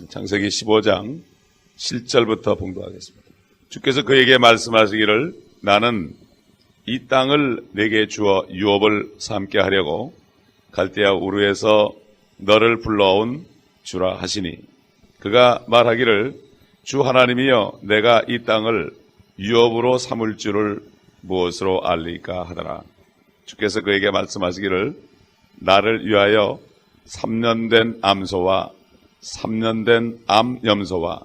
창세기 15장 7절부터 봉독하겠습니다. 주께서 그에게 말씀하시기를 나는 이 땅을 내게 주어 유업을 삼게 하려고 갈대아 우르에서 너를 불러온 주라 하시니 그가 말하기를 주 하나님이여 내가 이 땅을 유업으로 삼을 줄을 무엇으로 알리까 하더라. 주께서 그에게 말씀하시기를 나를 위하여 3년 된 암소와 3년 된 암염소와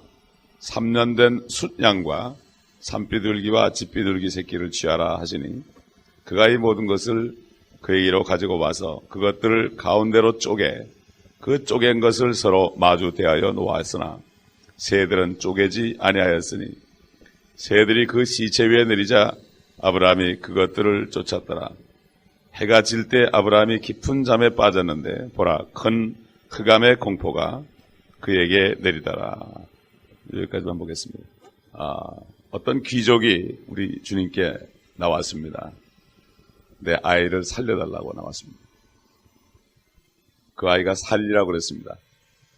3년 된 숫양과 산비둘기와 집비둘기 새끼를 취하라 하시니 그가 이 모든 것을 그에게로 가지고 와서 그것들을 가운데로 쪼개 그 쪼갠 것을 서로 마주 대하여 놓았으나 새들은 쪼개지 아니하였으니 새들이 그 시체 위에 내리자 아브라함이 그것들을 쫓았더라. 해가 질 때 아브라함이 깊은 잠에 빠졌는데 보라 큰 흑암의 공포가 그에게 내리더라. 여기까지만 보겠습니다. 어떤 귀족이 우리 주님께 나왔습니다. 내 아이를 살려달라고 나왔습니다. 그 아이가 살리라고 그랬습니다.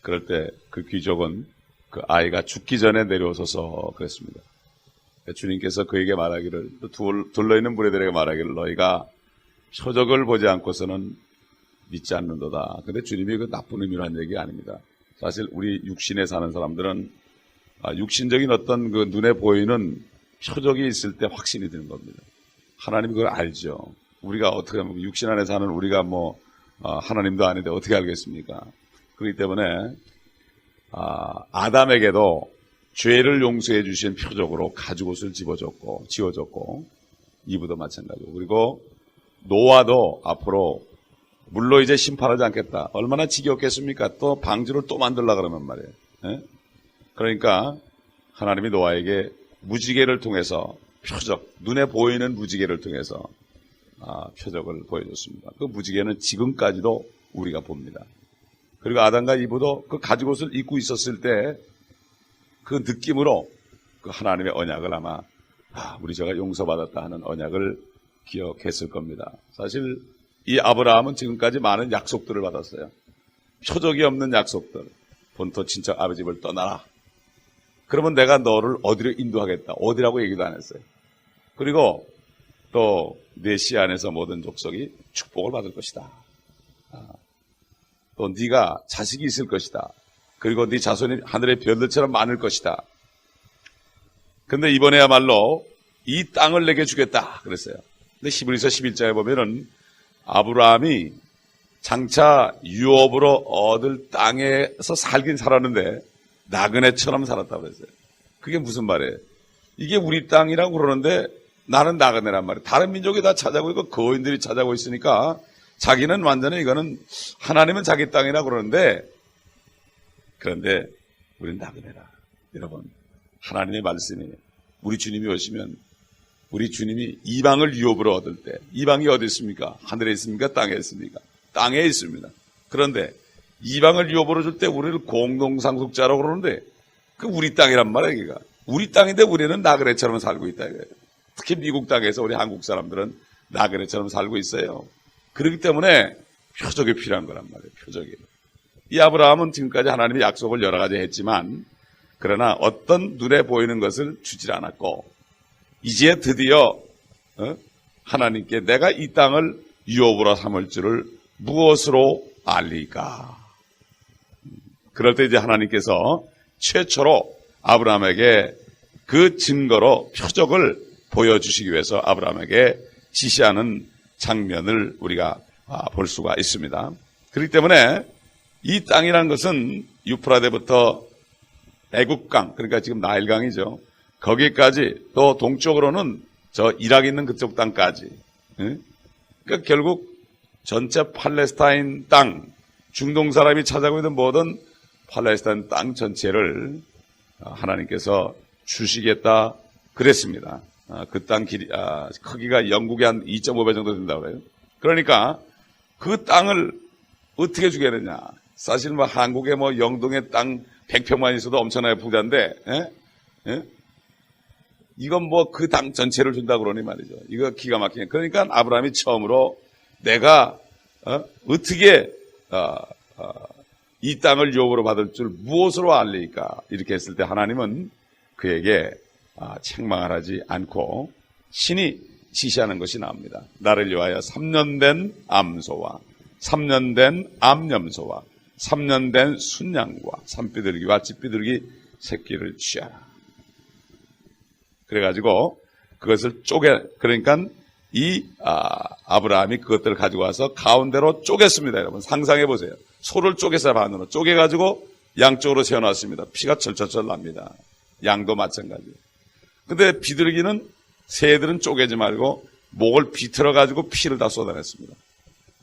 그럴 때 그 귀족은 그 아이가 죽기 전에 내려오소서 그랬습니다. 주님께서 그에게 말하기를 둘러있는 무리들에게 말하기를 너희가 표적을 보지 않고서는 믿지 않는도다. 근데 주님이 그 나쁜 의미로 한 얘기 아닙니다. 사실 우리 육신에 사는 사람들은 육신적인 어떤 그 눈에 보이는 표적이 있을 때 확신이 드는 겁니다. 하나님이 그걸 알죠. 우리가 어떻게 하면 육신 안에 사는 우리가 하나님도 아닌데 어떻게 알겠습니까? 그렇기 때문에 아담에게도 죄를 용서해 주신 표적으로 가죽옷을 지어줬고 이브도 마찬가지고 그리고 노아도 앞으로 물로 이제 심판하지 않겠다. 얼마나 지겹겠습니까? 또 방주를 또 만들려고 그러면 말이에요. 예? 그러니까 하나님이 노아에게 무지개를 통해서 표적, 눈에 보이는 무지개를 통해서 표적을 보여줬습니다. 그 무지개는 지금까지도 우리가 봅니다. 그리고 아담과 이브도 그 가죽옷을 입고 있었을 때 그 느낌으로 그 하나님의 언약을 아마 우리 제가 용서받았다 하는 언약을 기억했을 겁니다. 사실 이 아브라함은 지금까지 많은 약속들을 받았어요. 표적이 없는 약속들. 본토 친척 아버지 집을 떠나라. 그러면 내가 너를 어디로 인도하겠다. 어디라고 얘기도 안 했어요. 그리고 또 내 씨 안에서 모든 족속이 축복을 받을 것이다. 또 네가 자식이 있을 것이다. 그리고 네 자손이 하늘의 별들처럼 많을 것이다. 근데 이번에야말로 이 땅을 내게 주겠다 그랬어요. 근데 히브리서 11장에 보면은 아브라함이 장차 유업으로 얻을 땅에서 살긴 살았는데 나그네처럼 살았다고 그랬어요. 그게 무슨 말이에요? 이게 우리 땅이라고 그러는데 나는 나그네란 말이에요. 다른 민족이 다 찾아오고 있고 거인들이 찾아오고 있으니까 자기는 완전히 이거는 하나님은 자기 땅이라고 그러는데 그런데 우리는 나그네라. 여러분 하나님의 말씀이 우리 주님이 오시면 우리 주님이 이방을 유업으로 얻을 때 이방이 어디 있습니까? 하늘에 있습니까? 땅에 있습니까? 땅에 있습니다. 그런데 이방을 유업으로 줄 때 우리를 공동상속자라고 그러는데 그 우리 땅이란 말이에요. 그러니까. 우리 땅인데 우리는 나그네처럼 살고 있다. 이거예요. 특히 미국 땅에서 우리 한국 사람들은 나그네처럼 살고 있어요. 그렇기 때문에 표적이 필요한 거란 말이에요. 표적이. 이 아브라함은 지금까지 하나님의 약속을 여러 가지 했지만 그러나 어떤 눈에 보이는 것을 주질 않았고 이제 드디어 하나님께 내가 이 땅을 유업으로 삼을 줄을 무엇으로 알리까? 그럴 때 이제 하나님께서 최초로 아브라함에게 그 증거로 표적을 보여주시기 위해서 아브라함에게 지시하는 장면을 우리가 볼 수가 있습니다. 그렇기 때문에 이 땅이라는 것은 유프라데부터 애국강, 그러니까 지금 나일강이죠. 거기까지 또 동쪽으로는 저 이락 있는 그쪽 땅까지. 그러니까 결국 전체 팔레스타인 땅, 중동 사람이 찾아오고 있는 모든 팔레스타인 땅 전체를 하나님께서 주시겠다 그랬습니다. 그 땅 크기가 영국의 한 2.5배 정도 된다고 그래요. 그러니까 그 땅을 어떻게 주겠느냐. 사실 한국의 영동의 땅 100평만 있어도 엄청나게 부자인데, 이건 그 땅 전체를 준다고 그러니 말이죠. 이거 기가 막히네. 그러니까 아브라함이 처음으로 내가, 어떻게, 이 땅을 유업으로 받을 줄 무엇으로 알리까? 이렇게 했을 때 하나님은 그에게 책망을 하지 않고 신이 지시하는 것이 나옵니다. 나를 위하여 3년 된 암소와 3년 된 암염소와 3년 된 순양과 산비둘기와 찌비둘기 새끼를 취하라. 그래가지고 그것을 그러니까 이 아브라함이 그것들을 가지고 와서 가운데로 쪼갰습니다. 여러분 상상해 보세요. 소를 쪼개서 반으로 쪼개가지고 양쪽으로 세워놨습니다. 피가 철철철 납니다. 양도 마찬가지. 근데 비둘기는 새들은 쪼개지 말고 목을 비틀어가지고 피를 다 쏟아냈습니다.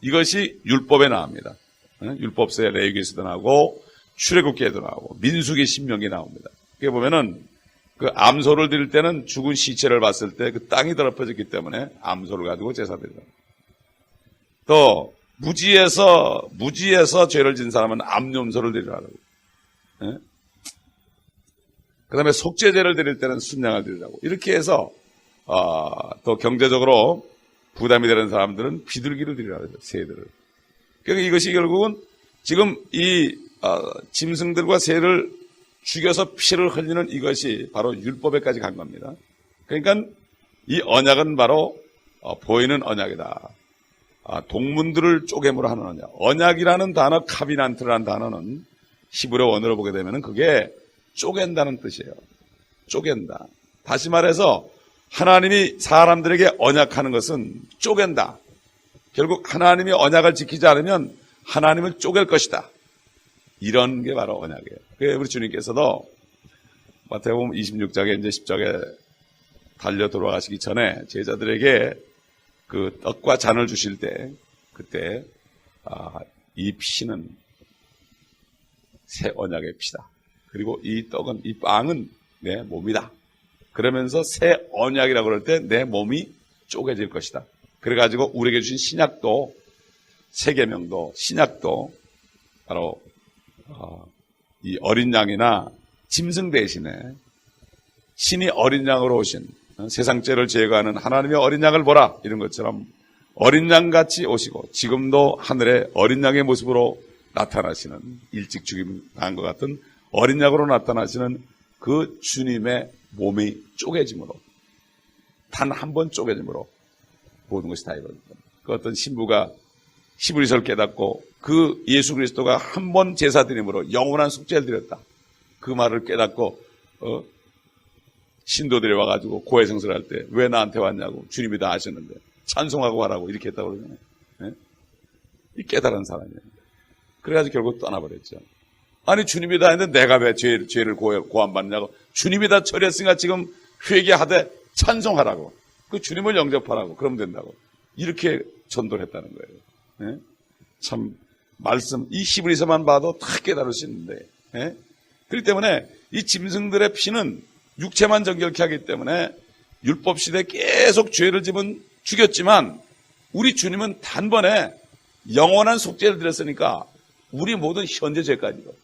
이것이 율법에 나옵니다. 율법서에 레위기에서도 나오고 출애굽기에도 나오고 민수기 신명기에 나옵니다. 그게 보면은 그 암소를 드릴 때는 죽은 시체를 봤을 때 그 땅이 더럽혀졌기 때문에 암소를 가지고 제사 드리라. 또 무지에서 죄를 진 사람은 암염소를 드리라고. 그 다음에 속죄제를 드릴 때는 순양을 드리라고. 이렇게 해서 또 경제적으로 부담이 되는 사람들은 비둘기를 드리라고 해요. 새들을. 그러니까 이것이 결국은 지금 이 짐승들과 새를 죽여서 피를 흘리는 이것이 바로 율법에까지 간 겁니다. 그러니까 이 언약은 바로 보이는 언약이다. 동문들을 쪼개므로 하는 언약. 언약이라는 단어, 카비난트라는 단어는 히브리 원어로 보게 되면 그게 쪼갠다는 뜻이에요. 쪼갠다. 다시 말해서 하나님이 사람들에게 언약하는 것은 쪼갠다. 결국 하나님이 언약을 지키지 않으면 하나님을 쪼갤 것이다. 이런 게 바로 언약이에요. 그래서 우리 주님께서도 마태복음 26장에 이제 10장에 달려 돌아가시기 전에 제자들에게 그 떡과 잔을 주실 때 그때 이 피는 새 언약의 피다. 그리고 이 떡은 이 빵은 내 몸이다. 그러면서 새 언약이라고 그럴 때 내 몸이 쪼개질 것이다. 그래가지고 우리에게 주신 신약도 세계명도 신약도 바로 이 어린 양이나 짐승 대신에 신이 어린 양으로 오신 세상 죄를 제거하는 하나님의 어린 양을 보라 이런 것처럼 어린 양같이 오시고 지금도 하늘에 어린 양의 모습으로 나타나시는 일찍 죽임당한 것 같은 어린 양으로 나타나시는 그 주님의 몸이 쪼개짐으로 단 한 번 쪼개짐으로 모든 것이 다 이루어집니다. 그 어떤 신부가 히브리서를 깨닫고 그 예수 그리스도가 한 번 제사 드림으로 영원한 속죄를 드렸다. 그 말을 깨닫고 신도들이 와가지고 고해성사를 할 때 왜 나한테 왔냐고 주님이 다 아셨는데 찬송하고 하라고 이렇게 했다고 그러잖아요. 네? 이 깨달은 사람이에요. 그래가지고 결국 떠나버렸죠. 아니 주님이 다 했는데 내가 왜 죄를 고함받느냐고. 주님이 다 처리했으니까 지금 회개하되 찬송하라고. 그 주님을 영접하라고. 그러면 된다고. 이렇게 전도를 했다는 거예요. 네? 참 말씀 이 히브리서만 봐도 다 깨달을 수 있는데 그렇기 때문에 이 짐승들의 피는 육체만 정결케 하기 때문에 율법 시대에 계속 죄를 죽였지만 우리 주님은 단번에 영원한 속죄를 드렸으니까 우리 모든 현재 죄까지도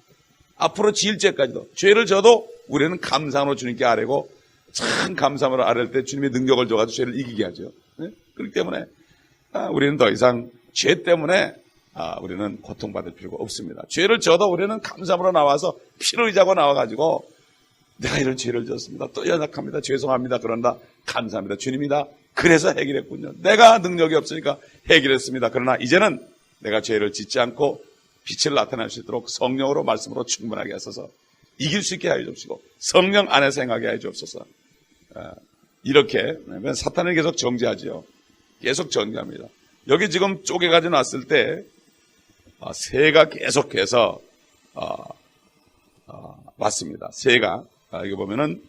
앞으로 지을 죄까지도 죄를 져도 우리는 감사함으로 주님께 아뢰고 참 감사함으로 아뢰을 때 주님의 능력을 줘가지고 죄를 이기게 하죠. 그렇기 때문에 우리는 더 이상 죄 때문에 우리는 고통받을 필요가 없습니다. 죄를 져도 우리는 감사함으로 나와서 피를 의지하고 나와가지고 내가 이런 죄를 졌습니다. 또 연약합니다. 죄송합니다. 그런다. 감사합니다. 주님이다. 그래서 해결했군요. 내가 능력이 없으니까 해결했습니다. 그러나 이제는 내가 죄를 짓지 않고 빛을 나타낼 수 있도록 성령으로 말씀으로 충분하게 하소서. 이길 수 있게 하여 주옵시고 성령 안에서 행하게 하여 주옵소서. 이렇게 사탄을 계속 정죄하지요. 계속 정죄합니다. 여기 지금 쪼개가지고 놨을 때 새가 계속해서 왔습니다. 새가 여기 보면은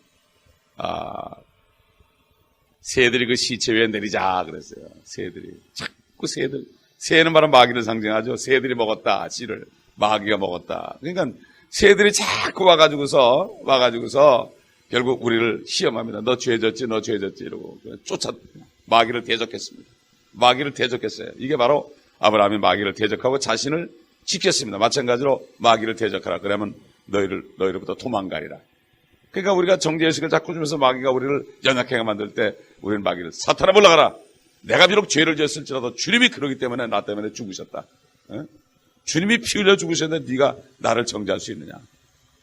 새들이 그 시체 위에 내리자 그랬어요. 새들이 자꾸 새는 바로 마귀를 상징하죠. 새들이 먹었다 씨를 마귀가 먹었다. 그러니까 새들이 자꾸 와가지고서 결국 우리를 시험합니다. 너 죄졌지 너 죄졌지 이러고 마귀를 대적했습니다. 마귀를 대적했어요. 이게 바로 아브라함이 마귀를 대적하고 자신을 지켰습니다. 마찬가지로 마귀를 대적하라. 그러면 너희로부터 도망가리라. 그러니까 우리가 정죄의식을 자꾸 주면서 마귀가 우리를 연약하게 만들 때 우리는 마귀를 사탄아 물러가라. 내가 비록 죄를 지었을지라도 주님이 그러기 때문에 나 때문에 죽으셨다. 주님이 피 흘려 죽으셨는데 네가 나를 정죄할 수 있느냐?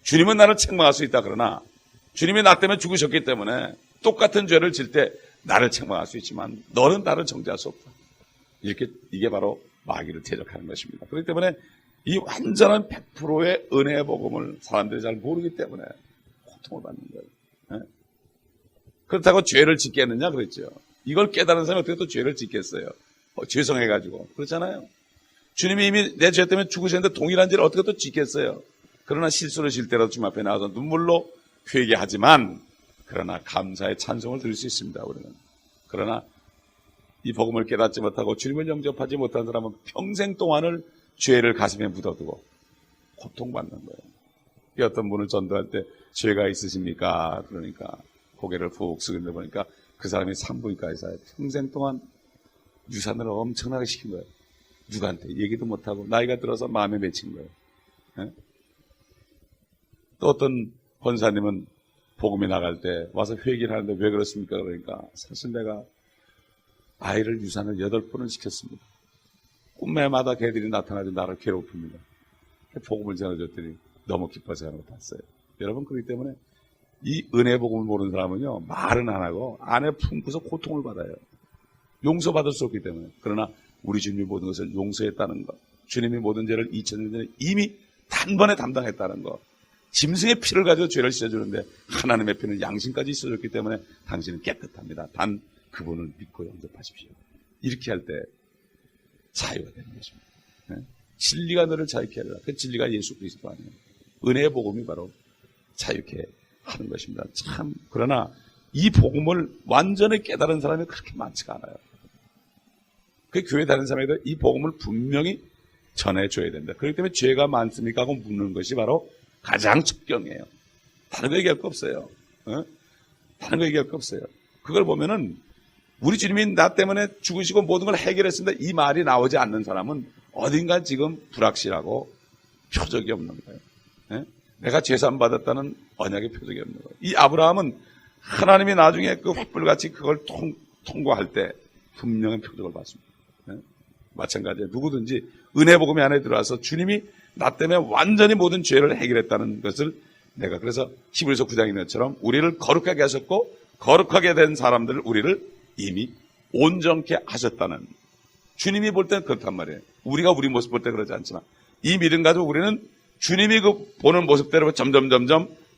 주님은 나를 책망할 수 있다. 그러나 주님이 나 때문에 죽으셨기 때문에 똑같은 죄를 질 때 나를 책망할 수 있지만 너는 나를 정죄할 수 없다. 이게 바로 마귀를 대적하는 것입니다. 그렇기 때문에 이 완전한 100%의 은혜의 복음을 사람들이 잘 모르기 때문에 고통을 받는 거예요. 그렇다고 죄를 짓겠느냐 그랬죠. 이걸 깨달은 사람이 어떻게 또 죄를 짓겠어요? 죄송해가지고. 그렇잖아요. 주님이 이미 내 죄 때문에 죽으셨는데 동일한 죄를 어떻게 또 짓겠어요? 그러나 실수를 질 때라도 주님 앞에 나와서 눈물로 회개하지만 그러나 감사의 찬송을 드릴 수 있습니다. 우리는. 그러나 이 복음을 깨닫지 못하고 주님을 영접하지 못한 사람은 평생 동안을 죄를 가슴에 묻어두고 고통받는 거예요. 어떤 분을 전도할 때 죄가 있으십니까? 그러니까 고개를 푹 숙이는데 보니까 그 사람이 산부인과에서 평생 동안 유산을 엄청나게 시킨 거예요. 누구한테 얘기도 못하고 나이가 들어서 마음에 맺힌 거예요. 예? 또 어떤 권사님은 복음이 나갈 때 와서 회개를 하는데 왜 그렇습니까? 그러니까 사실 내가 아이를 유산을 8번을 시켰습니다. 꿈매마다 개들이 나타나서 나를 괴롭힙니다. 복음을 전해줬더니 너무 기뻐서 하는 것 같았어요. 여러분, 그렇기 때문에 이 은혜 복음을 모르는 사람은요, 말은 안 하고 안에 품고서 고통을 받아요. 용서받을 수 없기 때문에. 그러나 우리 주님이 모든 것을 용서했다는 것, 주님이 모든 죄를 2000년 전에 이미 단번에 담당했다는 것, 짐승의 피를 가지고 죄를 씻어주는데 하나님의 피는 양심까지 씻어줬기 때문에 당신은 깨끗합니다. 단 그분을 믿고 영접하십시오. 이렇게 할 때 자유가 되는 것입니다. 네? 진리가 너를 자유케 하리라. 그 진리가 예수 그리스도 아니에요. 은혜의 복음이 바로 자유케 하는 것입니다. 참, 그러나 이 복음을 완전히 깨달은 사람이 그렇게 많지가 않아요. 그 교회 다니는 사람에게 이 복음을 분명히 전해줘야 된다. 그렇기 때문에 죄가 많습니까? 하고 묻는 것이 바로 가장 첩경이에요. 다른 거 얘기할 거 없어요. 다른 거 얘기할 거 없어요. 그걸 보면은 우리 주님이 나 때문에 죽으시고 모든 걸 해결했습니다. 이 말이 나오지 않는 사람은 어딘가 지금 불확실하고 표적이 없는 거예요. 내가 죄산 받았다는 언약의 표적이 없는 거예요. 이 아브라함은 하나님이 나중에 그 횃불같이 그걸 통과할 때 분명한 표적을 받습니다. 마찬가지로 누구든지 은혜 복음이 안에 들어와서 주님이 나 때문에 완전히 모든 죄를 해결했다는 것을 내가 그래서 히브리서 9장에 있는 것처럼 우리를 거룩하게 하셨고 거룩하게 된 사람들 우리를 이미 온전케 하셨다는, 주님이 볼 때는 그렇단 말이에요. 우리가 우리 모습 볼 때 그러지 않지만 이 믿음 가지고 우리는 주님이 그 보는 모습대로 점점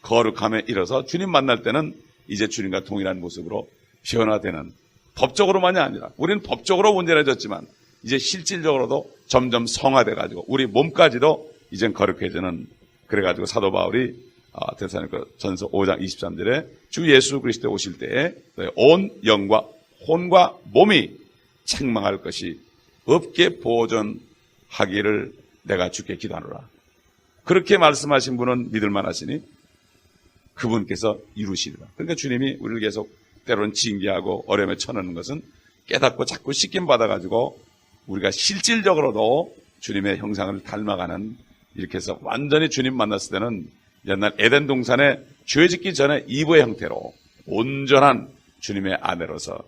거룩함에 이르러서 주님 만날 때는 이제 주님과 동일한 모습으로 변화되는, 법적으로만이 아니라 우리는 법적으로 온전해졌지만 이제 실질적으로도 점점 성화돼가지고 우리 몸까지도 이젠 거룩해지는, 그래가지고 사도 바울이 데살로니가 전서 5장 23절에 주 예수 그리스도 오실 때에 온 영과 혼과 몸이 책망할 것이 없게 보존하기를 내가 주께 기도하노라. 그렇게 말씀하신 분은 믿을만 하시니 그분께서 이루시리라. 그러니까 주님이 우리를 계속 때로는 징계하고 어려움에 처넣는 것은 깨닫고 자꾸 씻김 받아가지고 우리가 실질적으로도 주님의 형상을 닮아가는, 이렇게 해서 완전히 주님 만났을 때는 옛날 에덴 동산에 죄 짓기 전에 이브의 형태로 온전한 주님의 아내로서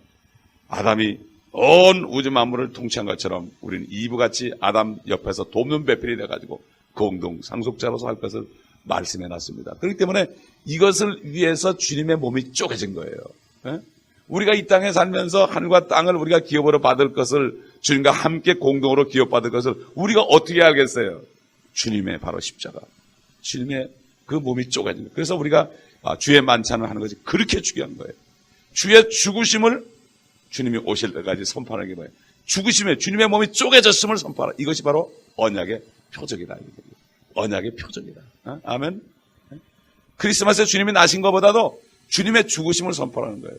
아담이 온 우주 만물을 통치한 것처럼 우리는 이브같이 아담 옆에서 돕는 배필이 돼가지고 공동 상속자로서 할 것을 말씀해 놨습니다. 그렇기 때문에 이것을 위해서 주님의 몸이 쪼개진 거예요. 우리가 이 땅에 살면서 하늘과 땅을 우리가 기업으로 받을 것을, 주님과 함께 공동으로 기업받을 것을 우리가 어떻게 알겠어요? 주님의 바로 십자가, 주님의 그 몸이 쪼개진 거예요. 그래서 우리가 주의 만찬을 하는 것이 그렇게 중요한 거예요. 주의 죽으심을 주님이 오실 때까지 선포하는 게 뭐예요? 죽으심에 주님의 몸이 쪼개졌음을 선포하라. 이것이 바로 언약의 표적이다. 언약의 표적이다. 아멘. 크리스마스에 주님이 나신 것보다도 주님의 죽으심을 선포하는 거예요.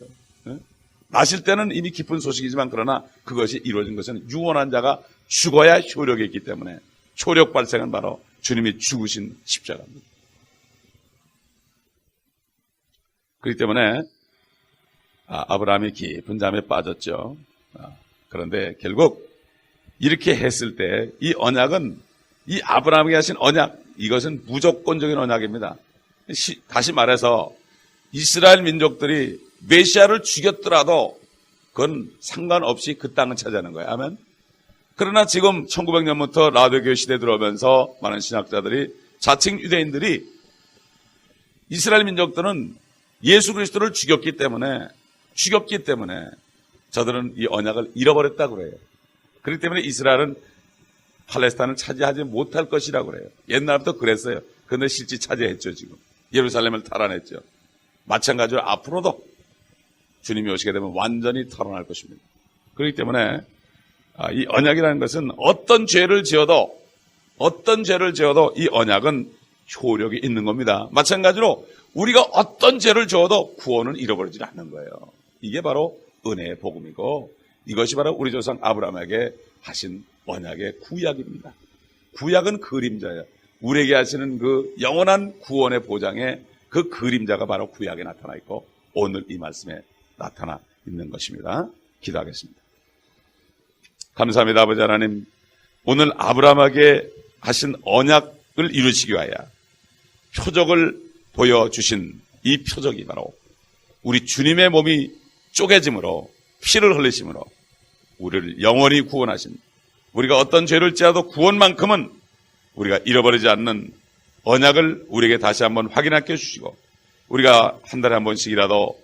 나실 때는 이미 기쁜 소식이지만 그러나 그것이 이루어진 것은 유언한 자가 죽어야 효력이 있기 때문에 효력 발생은 바로 주님이 죽으신 십자가입니다. 그렇기 때문에 아브라함이 깊은 잠에 빠졌죠. 그런데 결국 이렇게 했을 때 이 언약은, 이 아브라함에게 하신 언약, 이것은 무조건적인 언약입니다. 다시 말해서 이스라엘 민족들이 메시아를 죽였더라도 그건 상관없이 그 땅을 차지하는 거예요. 아멘. 그러나 지금 1900년부터 라디오교 시대에 들어오면서 많은 신학자들이, 자칭 유대인들이 이스라엘 민족들은 예수 그리스도를 죽였기 때문에 저들은 이 언약을 잃어버렸다고 그래요. 그렇기 때문에 이스라엘은 팔레스타인을 차지하지 못할 것이라고 그래요. 옛날부터 그랬어요. 그런데 실제 차지했죠. 지금 예루살렘을 탈환했죠. 마찬가지로 앞으로도 주님이 오시게 되면 완전히 탈환할 것입니다. 그렇기 때문에 이 언약이라는 것은 어떤 죄를 지어도 이 언약은 효력이 있는 겁니다. 마찬가지로 우리가 어떤 죄를 지어도 구원은 잃어버리지 않는 거예요. 이게 바로 은혜의 복음이고, 이것이 바로 우리 조상 아브라함에게 하신 언약의 구약입니다. 구약은 그림자예요. 우리에게 하시는 그 영원한 구원의 보장에 그 그림자가 바로 구약에 나타나 있고, 오늘 이 말씀에 나타나 있는 것입니다. 기도하겠습니다. 감사합니다. 아버지 하나님, 오늘 아브라함에게 하신 언약을 이루시기 위하여 표적을 보여주신 이 표적이 바로 우리 주님의 몸이 쪼개짐으로, 피를 흘리심으로 우리를 영원히 구원하신, 우리가 어떤 죄를 지어도 구원만큼은 우리가 잃어버리지 않는 언약을 우리에게 다시 한번 확인하게 해주시고, 우리가 한 달에 한 번씩이라도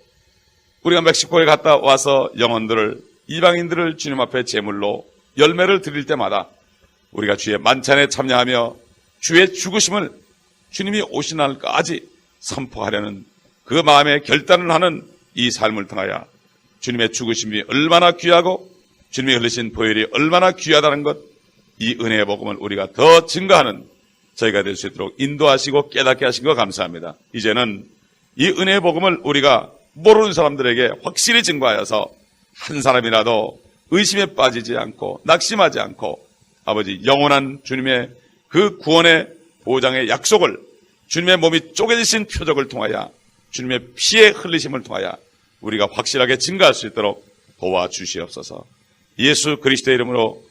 우리가 멕시코에 갔다 와서 영혼들을, 이방인들을 주님 앞에 제물로 열매를 드릴 때마다 우리가 주의 만찬에 참여하며 주의 죽으심을 주님이 오신 날까지 선포하려는 그 마음의 결단을 하는 이 삶을 통하여 주님의 죽으심이 얼마나 귀하고 주님이 흘리신 보혈이 얼마나 귀하다는 것, 이 은혜의 복음을 우리가 더 증거하는 저희가 될 수 있도록 인도하시고 깨닫게 하신 것 감사합니다. 이제는 이 은혜의 복음을 우리가 모르는 사람들에게 확실히 증거하여서 한 사람이라도 의심에 빠지지 않고 낙심하지 않고 아버지 영원한 주님의 그 구원의 보장의 약속을, 주님의 몸이 쪼개지신 표적을 통하여, 주님의 피의 흘리심을 통하여 우리가 확실하게 증거할 수 있도록 도와주시옵소서. 예수 그리스도의 이름으로